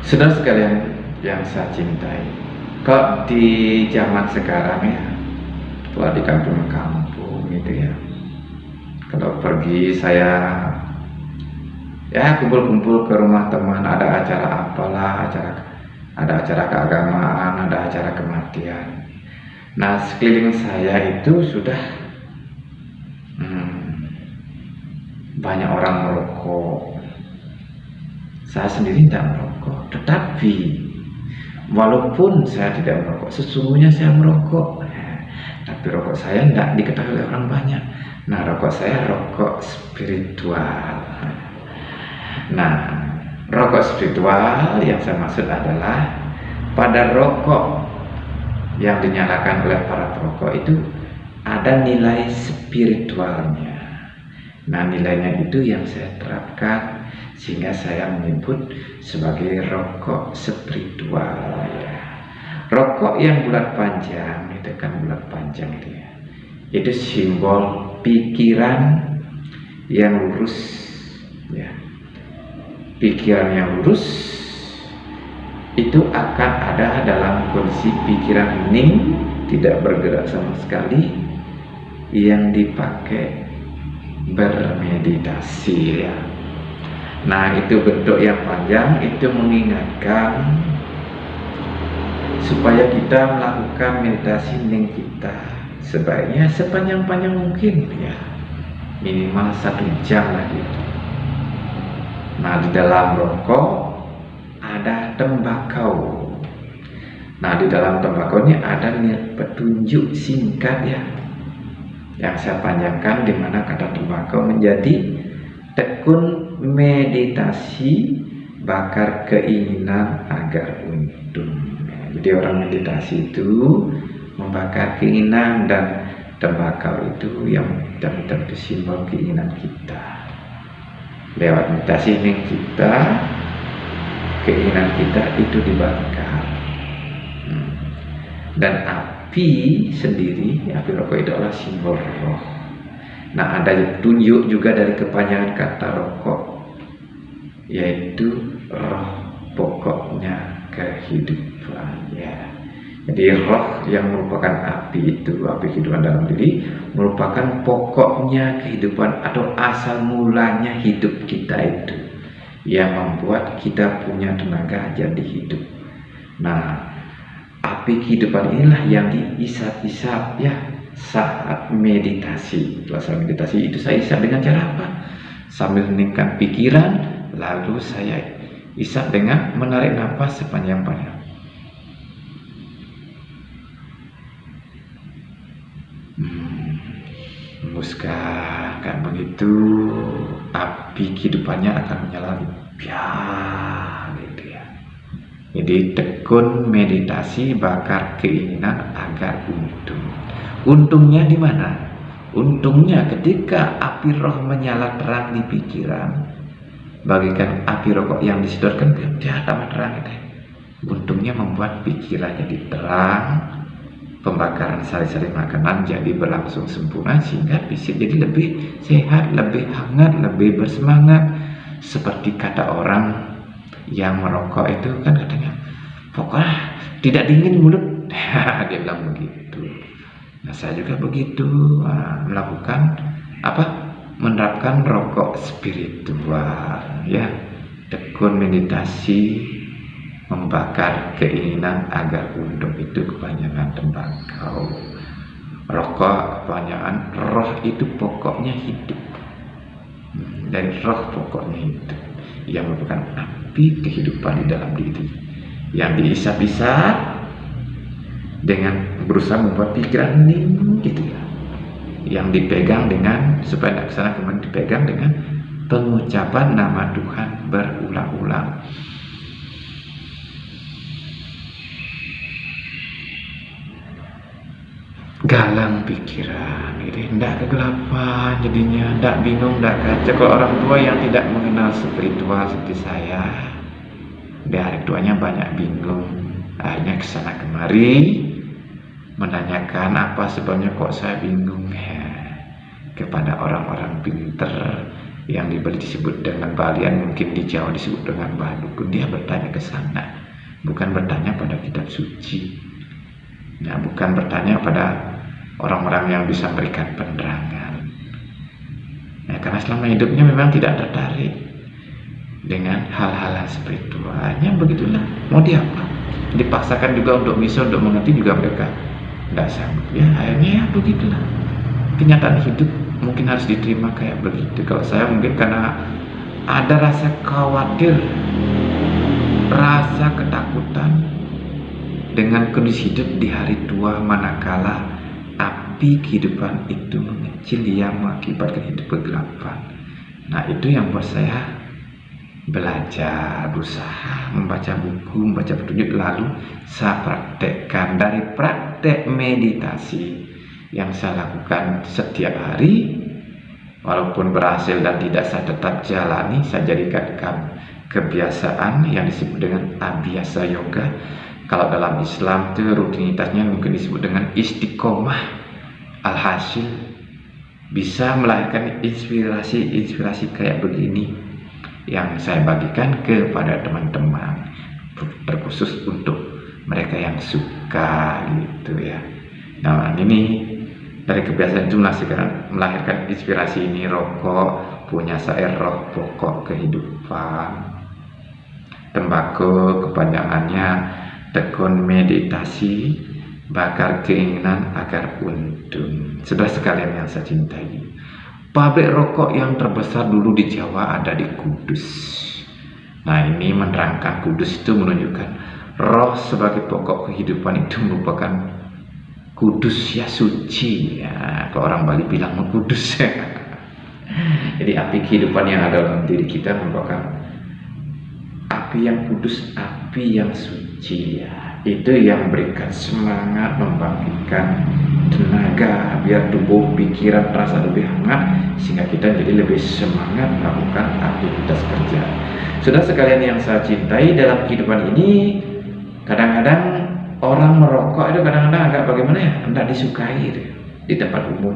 Saudara sekalian yang saya cintai, kok di zaman sekarang ya, kalau di kampung-kampung gitu ya, kalau pergi saya ya kumpul-kumpul ke rumah teman, ada acara apalah, ada acara keagamaan, ada acara kematian. Nah, sekeliling saya itu sudah banyak orang merokok. Saya sendiri tidak merokok, tetapi walaupun saya tidak merokok, sesungguhnya saya merokok. Tapi rokok saya tidak diketahui oleh orang banyak. Nah, rokok saya rokok spiritual. Nah, rokok spiritual yang saya maksud adalah pada rokok yang dinyalakan oleh para perokok itu ada nilai spiritualnya. Nah, nilainya itu yang saya terapkan sehingga saya menyebut sebagai rokok spiritual ya. Rokok yang bulat panjang itu kan bulat panjang itu ya. Itu simbol pikiran yang lurus ya. Pikiran yang lurus itu akan ada dalam kondisi pikiran hening, tidak bergerak sama sekali, yang dipakai bermeditasi ya. Nah, itu bentuk yang panjang itu mengingatkan supaya kita melakukan meditasi hening kita sebaiknya sepanjang-panjang mungkin ya, minimal 1 jam lah gitu. Nah, di dalam rokok ada tembakau. Nah, di dalam tembakau ini ada petunjuk singkat ya, yang saya panjangkan, di mana kata tembakau menjadi tekun meditasi bakar keinginan agar untung. Jadi orang meditasi itu membakar keinginan, dan tembakau itu yang tentu simbol keinginan kita. Lewat meditasi ini kita, keinginan kita itu dibakar. Dan api sendiri, api rokok itu adalah simbol roh. Nah, ada tunjuk juga dari kepanjangan kata rokok, yaitu roh pokoknya kehidupan ya. Jadi roh yang merupakan api itu, api kehidupan dalam diri, merupakan pokoknya kehidupan atau asal mulanya hidup kita itu, yang membuat kita punya tenaga jadi hidup. Nah, api kehidupan inilah yang diisap-isap ya saat meditasi. Saat meditasi itu saya isap dengan cara apa? Sambil meningkatkan pikiran, lalu saya isap dengan menarik nafas sepanjang-panjang. Hembuskan, kan begitu api kehidupannya akan menyala gitu ya. Jadi tekun meditasi bakar keinginan agar untung. Untungnya di mana? Untungnya ketika api roh menyala terang di pikiran, bagikan api rokok yang disedotkan dia tambah terang itu. Untungnya membuat pikiran jadi terang, pembakaran sari-sari makanan jadi berlangsung sempurna, sehingga fisik jadi lebih sehat, lebih hangat, lebih bersemangat. Seperti kata orang yang merokok itu kan katanya, pokoknya tidak dingin mulut. Dia bilang begitu. Nah, saya juga begitu, melakukan menerapkan rokok spiritual ya, tekun meditasi membakar keinginan agar untung, itu kepanjangan tembakau. Rokok kepanjangan roh, itu pokoknya hidup. Dari roh pokoknya hidup, yang merupakan api kehidupan di dalam diri, yang diisap-isap dengan berusaha membuat pikiran hening gitu ya, yang dipegang dengan, supaya tidak kesana kemudian dipegang dengan pengucapan nama Tuhan berulang-ulang. Galang pikiran, gitu, tidak kegelapan jadinya, tidak bingung, tidak kacau. Kalau orang tua yang tidak mengenal spiritual seperti saya, dari tuanya banyak bingung, akhirnya kesana kemari menanyakan apa sebabnya kok saya bingung ya, kepada orang-orang pinter yang di Bali disebut dengan Balian, mungkin di Jawa disebut dengan Balukun. Dia bertanya ke sana, bukan bertanya pada kitab suci, nah, bukan bertanya pada orang-orang yang bisa memberikan penerangan. Nah, karena selama hidupnya memang tidak tertarik dengan hal-hal spiritualnya, begitulah. Mau diapa? Dipaksakan juga untuk bisa, untuk mengerti juga mereka tidak sanggup. Ya akhirnya ya begitulah. Kenyataan hidup mungkin harus diterima kayak begitu. Kalau saya mungkin karena ada rasa khawatir, rasa ketakutan dengan kondisi hidup di hari tua, manakala api kehidupan itu mengecil yang mengakibatkan hidup kegelapan. Nah, itu yang buat saya belajar, berusaha membaca buku, membaca petunjuk, lalu saya praktekkan. Dari praktek meditasi yang saya lakukan setiap hari, walaupun berhasil dan tidak, saya tetap jalani. Saya jadikan kebiasaan yang disebut dengan abhyasa yoga. Kalau dalam Islam itu rutinitasnya mungkin disebut dengan istiqomah. Alhasil bisa melahirkan inspirasi kayak begini yang saya bagikan kepada teman-teman, terkhusus untuk mereka yang suka gitu ya. Nah, ini dari kebiasaan itu melahirkan inspirasi ini. Rokok punya saya roh pokok kehidupan, tembakau kepanjangannya tekun meditasi, bakar keinginan agar untung. Saudara sekalian yang saya cintai, pabrik rokok yang terbesar dulu di Jawa ada di Kudus. Nah, ini menerangkan Kudus itu menunjukkan roh sebagai pokok kehidupan itu merupakan kudus ya, suci ya. Kalau orang Bali bilang kudus ya. Jadi api kehidupan yang ada dalam diri kita merupakan api yang kudus, api yang suci ya. Itu yang memberikan semangat, membangkitkan tenaga biar tubuh, pikiran terasa lebih hangat, sehingga kita jadi lebih semangat melakukan aktivitas kerja. Saudara sekalian yang saya cintai, dalam kehidupan ini kadang-kadang orang merokok itu kadang-kadang agak bagaimana ya, tidak disukai gitu, di tempat umum,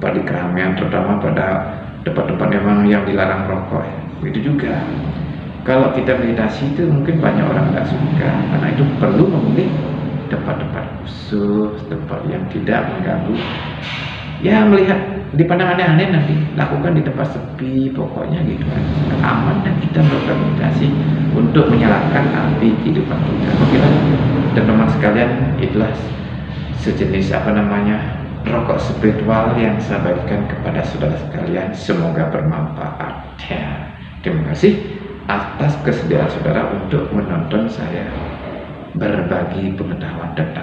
pada keramaian, terutama pada tempat-tempat memang yang dilarang rokok ya. Itu juga kalau kita meditasi itu mungkin banyak orang tidak suka, karena itu perlu memilih tempat-tempat khusus, tempat yang tidak mengganggu. Ya, melihat dipandang aneh-aneh nanti lakukan di tempat sepi, pokoknya gitu aja, aman, dan kita melakukan meditasi untuk menyalakan api kehidupan kita. Oke lah teman-teman sekalian, itulah sejenis rokok spiritual yang saya bagikan kepada saudara sekalian. Semoga bermanfaat ya. Terima kasih atas kesediaan saudara untuk menonton saya berbagi pengetahuan tentang